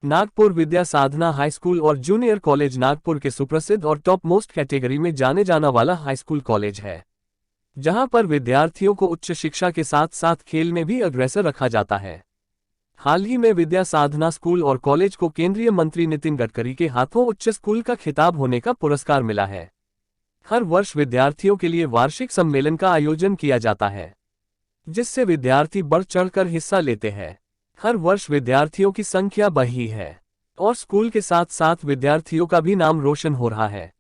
नागपुर विद्या साधना high school और junior college Nagpur के सुप्रसिद्ध और टॉप मोस्ट कैटेगरी में जाने जाना वाला हाई स्कूल कॉलेज है, जहां पर विद्यार्थियों को उच्च शिक्षा के साथ साथ खेल में भी अग्रसर रखा जाता है। हाल ही में विद्या साधना स्कूल और कॉलेज को केंद्रीय मंत्री नितिन गडकरी के हाथों उच्च स्कूल का खिताब होने का पुरस्कार मिला है। हर वर्ष विद्यार्थियों के लिए वार्षिक सम्मेलन का आयोजन किया जाता है, जिससे विद्यार्थी बढ़ चढ़कर हिस्सा लेते हैं। हर वर्ष विद्यार्थियों की संख्या बढ़ी है और स्कूल के साथ साथ विद्यार्थियों का भी नाम रोशन हो रहा है।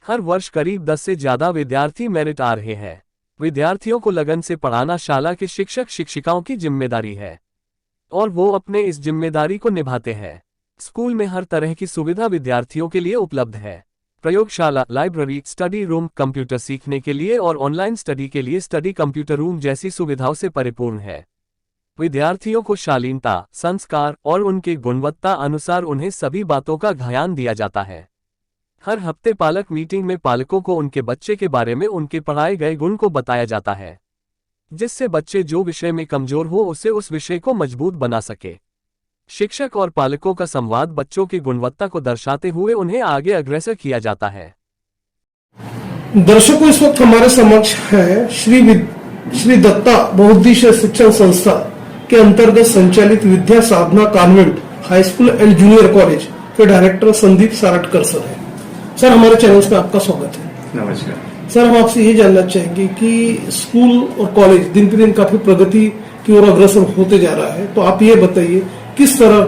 हर वर्ष करीब 10 से ज्यादा विद्यार्थी मेरिट आ रहे हैं। विद्यार्थियों को लगन से पढ़ाना शाला के शिक्षक शिक्षिकाओं की जिम्मेदारी है और वो अपने इस जिम्मेदारी को निभाते हैं। स्कूल में हर तरह की सुविधा विद्यार्थियों के लिए उपलब्ध है। प्रयोगशाला, लाइब्रेरी, स्टडी रूम, कंप्यूटर सीखने के लिए और ऑनलाइन स्टडी के लिए स्टडी कंप्यूटर रूम जैसी सुविधाओं से परिपूर्ण है। विद्यार्थियों को शालीनता, संस्कार और उनके गुणवत्ता अनुसार उन्हें सभी बातों का ध्यान दिया जाता है। हर हफ्ते पालक मीटिंग में पालकों को उनके बच्चे के बारे में उनके पढ़ाए गए गुण को बताया जाता है, जिससे बच्चे जो विषय में कमजोर हो उसे उस विषय को मजबूत बना सके। शिक्षक और पालकों का संवाद बच्चों की गुणवत्ता को दर्शाते हुए उन्हें आगे अग्रसर किया जाता है। दर्शकों, इस वक्त हमारे समक्ष है श्री दत्ता बहुउद्देशीय शिक्षण संस्था के अंतर्गत संचालित Vidya Sadhana convent high school and junior college के डायरेक्टर संदीप सारटकर सर है। सर, हमारे चैनल में आपका स्वागत है। नमस्कार सर, हम आपसे ये जानना चाहेंगे कि स्कूल और कॉलेज दिन प्रतिदिन काफी प्रगति की ओर अग्रसर होते जा रहा है, तो आप ये बताइए किस तरह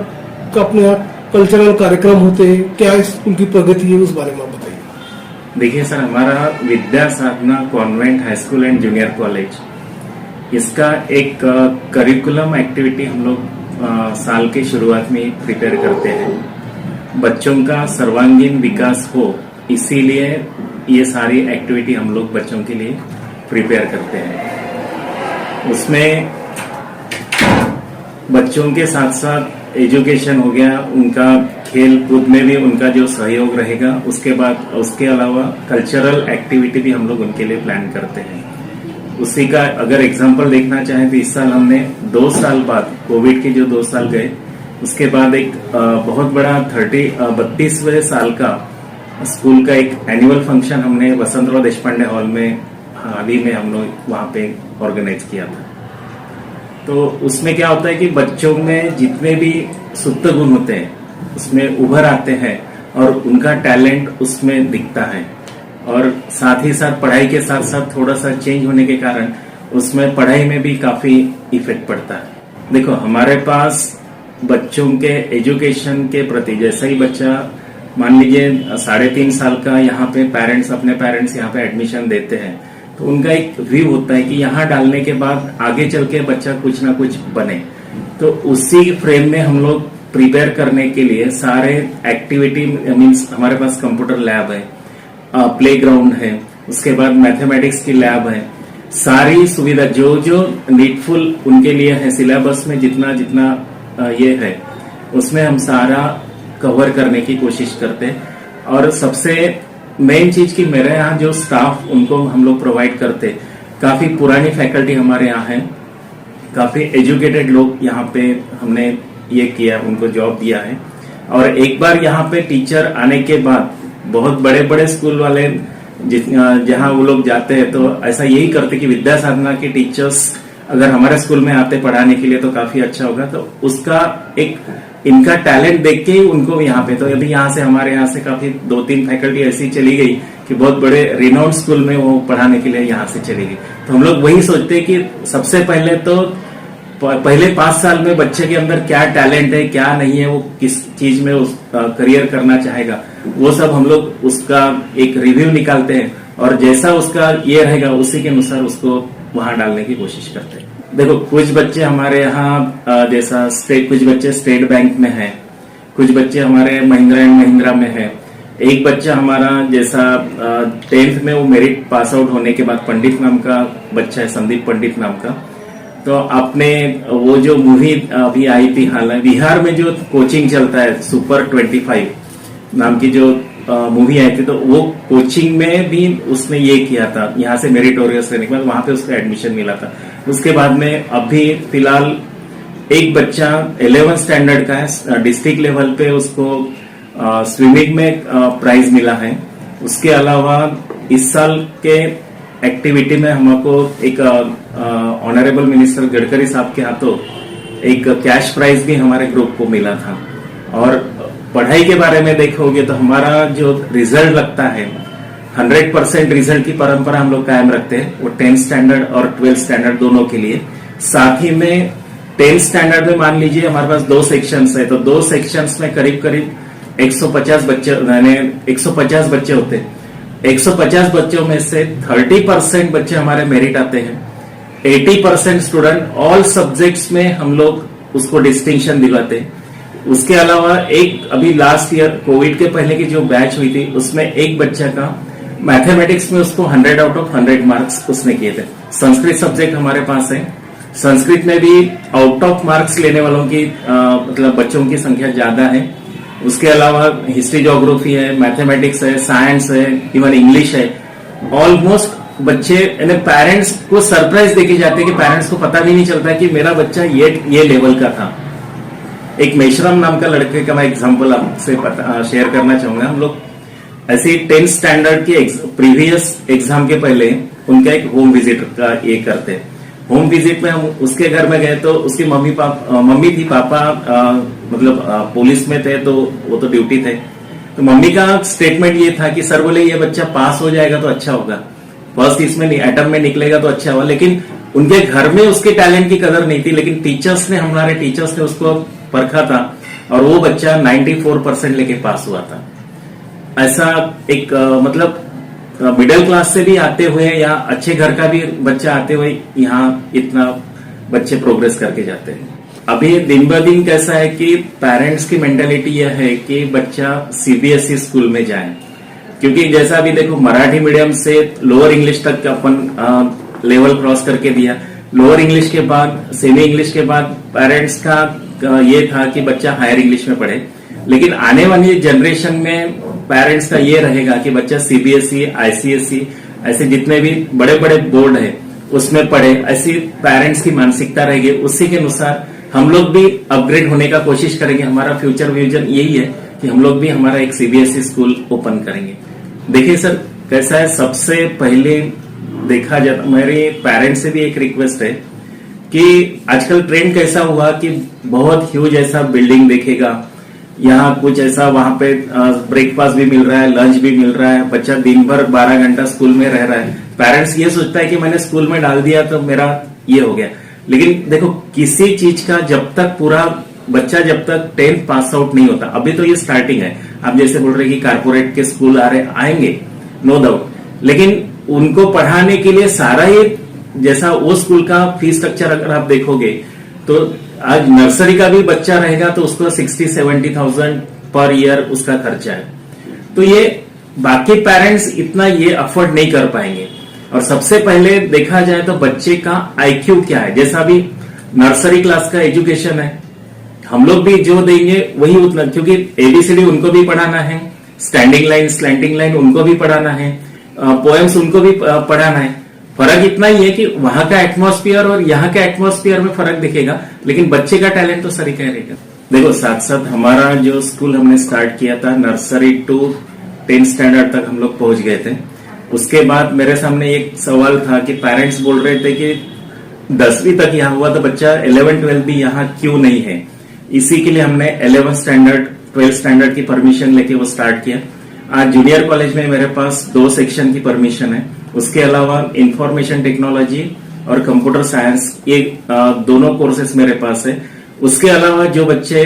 का अपने यहाँ कल्चरल कार्यक्रम होते हैं, क्या स्कूल की प्रगति है, उस बारे में आप बताइए। देखिए सर, हमारा Vidya Sadhana convent high school and junior college, इसका एक करिकुलम एक्टिविटी हम लोग साल के शुरुआत में प्रिपेयर करते हैं। बच्चों का सर्वांगीण विकास हो, इसीलिए ये सारी एक्टिविटी हम लोग बच्चों के लिए प्रिपेयर करते हैं। उसमें बच्चों के साथ साथ एजुकेशन हो गया, उनका खेल कूद में भी उनका जो सहयोग रहेगा, उसके अलावा कल्चरल एक्टिविटी भी हम लोग उनके लिए प्लान करते हैं। उसी का अगर एग्जांपल देखना चाहें तो इस साल हमने 2 साल बाद, कोविड के जो 2 साल गए, उसके बाद एक बहुत बड़ा 32वें साल का स्कूल का एक एनुअल फंक्शन हमने वसंतराव देशपांडे हॉल में हाल ही में हम लोग वहां पे ऑर्गेनाइज किया था। तो उसमें क्या होता है कि बच्चों में जितने भी सुप्त गुण होते हैं उसमें उभर आते हैं और उनका टैलेंट उसमें दिखता है, और साथ ही साथ पढ़ाई के साथ साथ थोड़ा सा चेंज होने के कारण उसमें पढ़ाई में भी काफी इफेक्ट पड़ता है। देखो, हमारे पास बच्चों के एजुकेशन के प्रति, जैसा ही बच्चा मान लीजिए 3.5 साल का यहाँ पे अपने पेरेंट्स यहाँ पे एडमिशन देते हैं, तो उनका एक व्यू होता है कि यहाँ डालने के बाद आगे चल के बच्चा कुछ ना कुछ बने। तो उसी फ्रेम में हम लोग प्रिपेयर करने के लिए सारे एक्टिविटी मीन्स हमारे पास कंप्यूटर लैब है, प्लेग्राउंड है, उसके बाद मैथमेटिक्स की लैब है, सारी सुविधा जो जो नीडफुल उनके लिए है, सिलेबस में जितना जितना ये है उसमें हम सारा कवर करने की कोशिश करते हैं। और सबसे मेन चीज की मेरे यहाँ जो स्टाफ उनको हम लोग प्रोवाइड करते, काफी पुरानी फैकल्टी हमारे यहाँ है, काफी एजुकेटेड लोग यहाँ पे हमने ये किया, उनको जॉब दिया है। और एक बार यहाँ पे टीचर आने के बाद बहुत बड़े बड़े स्कूल वाले जहाँ वो लोग जाते हैं तो ऐसा यही करते कि विद्या साधना के टीचर्स अगर हमारे स्कूल में आते पढ़ाने के लिए तो काफी अच्छा होगा। तो उसका एक इनका टैलेंट देख के ही उनको यहाँ पे, तो अभी यहाँ से हमारे यहाँ से काफी 2-3 फैकल्टी ऐसी चली गई कि बहुत बड़े रिनाउंड स्कूल में वो पढ़ाने के लिए यहाँ से चली गई। तो हम लोग वही सोचते हैं कि सबसे पहले तो पहले 5 साल में बच्चे के अंदर क्या टैलेंट है, क्या नहीं है, वो किस चीज में करियर करना चाहेगा, वो सब हम लोग उसका एक रिव्यू निकालते हैं और जैसा उसका ये रहेगा उसी के अनुसार उसको वहां डालने की कोशिश करते हैं। देखो, कुछ बच्चे हमारे यहाँ जैसा कुछ बच्चे स्टेट बैंक में है, कुछ बच्चे हमारे महिंद्रा एंड महिंद्रा में है। एक बच्चा हमारा जैसा 10th में वो मेरिट पास आउट होने के बाद पंडित नाम का बच्चा है, संदीप पंडित नाम का। तो आपने वो जो मूवी अभी आई थी हालांकि बिहार में जो कोचिंग चलता है सुपर 25 नाम की जो मूवी आई थी, तो वो कोचिंग में भी उसने ये किया था, यहाँ से मेरिटोरियस रहने के बाद वहां पे उसको एडमिशन मिला था। उसके बाद में अभी फिलहाल एक बच्चा 11th स्टैंडर्ड का है, डिस्ट्रिक्ट लेवल पे उसको स्विमिंग में प्राइज मिला है। उसके अलावा इस साल के एक्टिविटी में हमको एक ऑनरेबल मिनिस्टर गडकरी साहब के हाथों एक कैश प्राइज भी हमारे ग्रुप को मिला था। और पढ़ाई के बारे में देखोगे तो हमारा जो रिजल्ट लगता है 100% रिजल्ट की परंपरा हम लोग कायम रखते हैं, वो 10th स्टैंडर्ड और 12th स्टैंडर्ड दोनों के लिए। साथ ही में 10th स्टैंडर्ड में मान लीजिए हमारे पास 2 सेक्शंस है, तो 2 सेक्शंस में करीब करीब 150 बच्चे, यानी 150 बच्चे होते हैं। 150 बच्चों में से 30% बच्चे हमारे मेरिट आते हैं। 80% स्टूडेंट ऑल सब्जेक्ट्स में हम लोग उसको डिस्टिंक्शन दिलाते हैं। उसके अलावा एक अभी लास्ट ईयर कोविड के पहले की जो बैच हुई थी उसमें एक बच्चा का मैथमेटिक्स में उसको 100 आउट ऑफ 100 मार्क्स उसने किए थे। संस्कृत सब्जेक्ट हमारे पास है, संस्कृत में भी आउट ऑफ मार्क्स लेने वालों की मतलब बच्चों की संख्या ज्यादा है। उसके अलावा हिस्ट्री, ज्योग्राफी है, मैथमेटिक्स है, साइंस है, इवन इंग्लिश है। ऑलमोस्ट बच्चे यानी पेरेंट्स को सरप्राइज देके जाते हैं कि पेरेंट्स को पता भी नहीं चलता कि मेरा बच्चा ये लेवल का था। एक मेश्राम नाम का लड़के का मैं एग्जांपल आपसे शेयर करना चाहूंगा। हम लोग ऐसे 10th स्टैंडर्ड के प्रीवियस एग्जाम के पहले उनका एक होम विजिट का ये करते हैं। होम विजिट में हम उसके घर में गए तो उसकी मम्मी थी, पापा मतलब पुलिस में थे तो वो तो ड्यूटी थे। तो मम्मी का स्टेटमेंट ये था कि सर बोले ये बच्चा पास हो जाएगा तो अच्छा होगा, फर्स्ट इसमें अटेम्प्ट में निकलेगा तो अच्छा होगा। लेकिन उनके घर में उसके टैलेंट की कदर नहीं थी, लेकिन हमारे टीचर्स ने उसको परखा था और वो बच्चा 94% लेके पास हुआ था। ऐसा एक मतलब मिडिल क्लास से भी आते हुए या अच्छे घर का भी बच्चा आते हुए यहाँ इतना बच्चे प्रोग्रेस करके जाते हैं। अभी दिन ब दिन कैसा है कि पेरेंट्स की मेंटेलिटी यह है कि बच्चा सीबीएसई स्कूल में जाए, क्योंकि जैसा अभी देखो मराठी मीडियम से लोअर इंग्लिश तक अपन लेवल क्रॉस करके दिया। लोअर इंग्लिश के बाद सेमी इंग्लिश के बाद पेरेंट्स का ये था कि बच्चा हायर इंग्लिश में पढ़े। लेकिन आने वाली जनरेशन में पेरेंट्स का ये रहेगा कि बच्चा सीबीएसई, आईसीएसई ऐसे जितने भी बड़े बड़े बोर्ड है उसमें पढ़े, ऐसी पेरेंट्स की मानसिकता रहेगी। उसी के अनुसार हम लोग भी अपग्रेड होने का कोशिश करेंगे। हमारा फ्यूचर विजन यही है कि हम लोग भी हमारा एक सीबीएसई स्कूल ओपन करेंगे। देखिए सर कैसा है, सबसे पहले देखा जाता, मेरे पेरेंट्स से भी एक रिक्वेस्ट है कि आजकल ट्रेंड कैसा हुआ कि बहुत ह्यूज ऐसा बिल्डिंग देखेगा, यहाँ कुछ ऐसा वहां पे ब्रेकफास्ट भी मिल रहा है, लंच भी मिल रहा है, बच्चा दिन भर 12 घंटा स्कूल में रह रहा है। पेरेंट्स ये सोचता है कि मैंने स्कूल में डाल दिया तो मेरा ये हो गया। लेकिन देखो किसी चीज का जब तक पूरा बच्चा जब तक 10th पास आउट नहीं होता, अभी तो ये स्टार्टिंग है। आप जैसे बोल रहे कि कारपोरेट के स्कूल आएंगे नो डाउट, लेकिन उनको पढ़ाने के लिए सारा ये जैसा वो स्कूल का फीस स्ट्रक्चर अगर आप देखोगे तो आज नर्सरी का भी बच्चा रहेगा तो उसको 60-70,000 पर ईयर उसका खर्चा है। तो ये बाकी पेरेंट्स इतना ये अफोर्ड नहीं कर पाएंगे। और सबसे पहले देखा जाए तो बच्चे का आईक्यू क्या है, जैसा भी नर्सरी क्लास का एजुकेशन है हम लोग भी जो देंगे वही उतना, क्योंकि एबीसीडी उनको भी पढ़ाना है, स्टैंडिंग लाइन, स्लैंटिंग लाइन उनको भी पढ़ाना है, पोएम्स उनको भी पढ़ाना है। फर्क इतना ही है कि वहां का एटमॉस्फेयर और यहाँ के एटमॉस्फेयर में फर्क दिखेगा, लेकिन बच्चे का टैलेंट तो सही कह रहेगा। देखो साथ साथ हमारा जो स्कूल हमने स्टार्ट किया था नर्सरी टू 10th स्टैंडर्ड तक हम लोग पहुंच गए थे। उसके बाद मेरे सामने एक सवाल था कि पेरेंट्स बोल रहे थे कि 10वीं तक यहाँ हुआ तो बच्चा 11-12 भी यहाँ क्यों नहीं है। इसी के लिए हमने 11th स्टैंडर्ड 12th स्टैंडर्ड की परमिशन लेके वो स्टार्ट किया। आज जूनियर कॉलेज में मेरे पास 2 सेक्शन की परमिशन है। उसके अलावा इंफॉर्मेशन टेक्नोलॉजी और कंप्यूटर साइंस ये दोनों कोर्सेस मेरे पास है। उसके अलावा जो बच्चे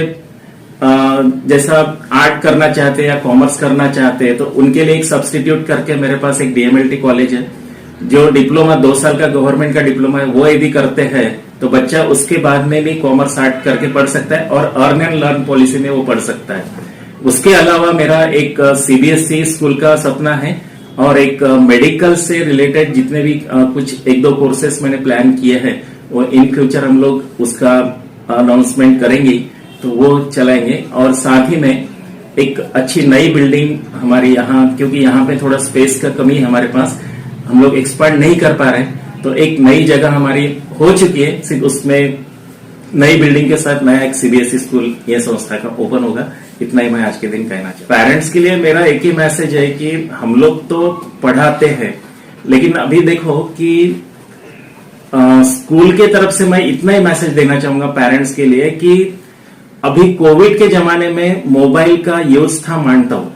जैसा आर्ट करना चाहते हैं या कॉमर्स करना चाहते हैं तो उनके लिए एक सब्स्टिट्यूट करके मेरे पास एक डीएमएलटी कॉलेज है, जो डिप्लोमा 2 साल का गवर्नमेंट का डिप्लोमा है वो यदि करते हैं तो बच्चा उसके बाद में भी कॉमर्स आर्ट करके पढ़ सकता है और अर्न एंड लर्न पॉलिसी में वो पढ़ सकता है। उसके अलावा मेरा एक सीबीएसई स्कूल का सपना है और एक मेडिकल से रिलेटेड जितने भी कुछ 1-2 कोर्सेस मैंने प्लान किए हैं वो इन फ्यूचर हम लोग उसका अनाउंसमेंट करेंगे तो वो चलाएंगे। और साथ ही में एक अच्छी नई बिल्डिंग हमारी यहाँ, क्योंकि यहाँ पे थोड़ा स्पेस का कमी है हमारे पास, हम लोग एक्सपांड नहीं कर पा रहे, तो एक नई जगह हमारी हो चुकी है, सिर्फ उसमें नई बिल्डिंग के साथ नया एक सीबीएसई स्कूल ये संस्था का ओपन होगा। इतना ही मैं आज के दिन कहना चाहता हूँ। पेरेंट्स के लिए मेरा एक ही मैसेज है कि हम लोग तो पढ़ाते हैं, लेकिन अभी देखो कि स्कूल के तरफ से मैं इतना ही मैसेज देना चाहूंगा पेरेंट्स के लिए कि अभी कोविड के जमाने में मोबाइल का यूज था, मानता हूं,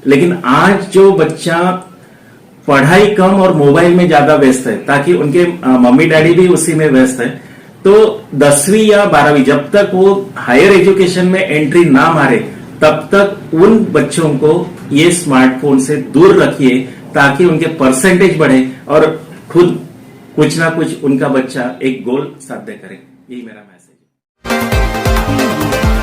लेकिन आज जो बच्चा पढ़ाई कम और मोबाइल में ज्यादा व्यस्त है, ताकि उनके मम्मी डैडी भी उसी में व्यस्त है, तो 10वीं या 12वीं जब तक वो हायर एजुकेशन में एंट्री ना मारे तब तक उन बच्चों को ये स्मार्टफोन से दूर रखिए, ताकि उनके परसेंटेज बढ़े और खुद कुछ ना कुछ उनका बच्चा एक गोल साध्य करे। यही मेरा मैसेज है।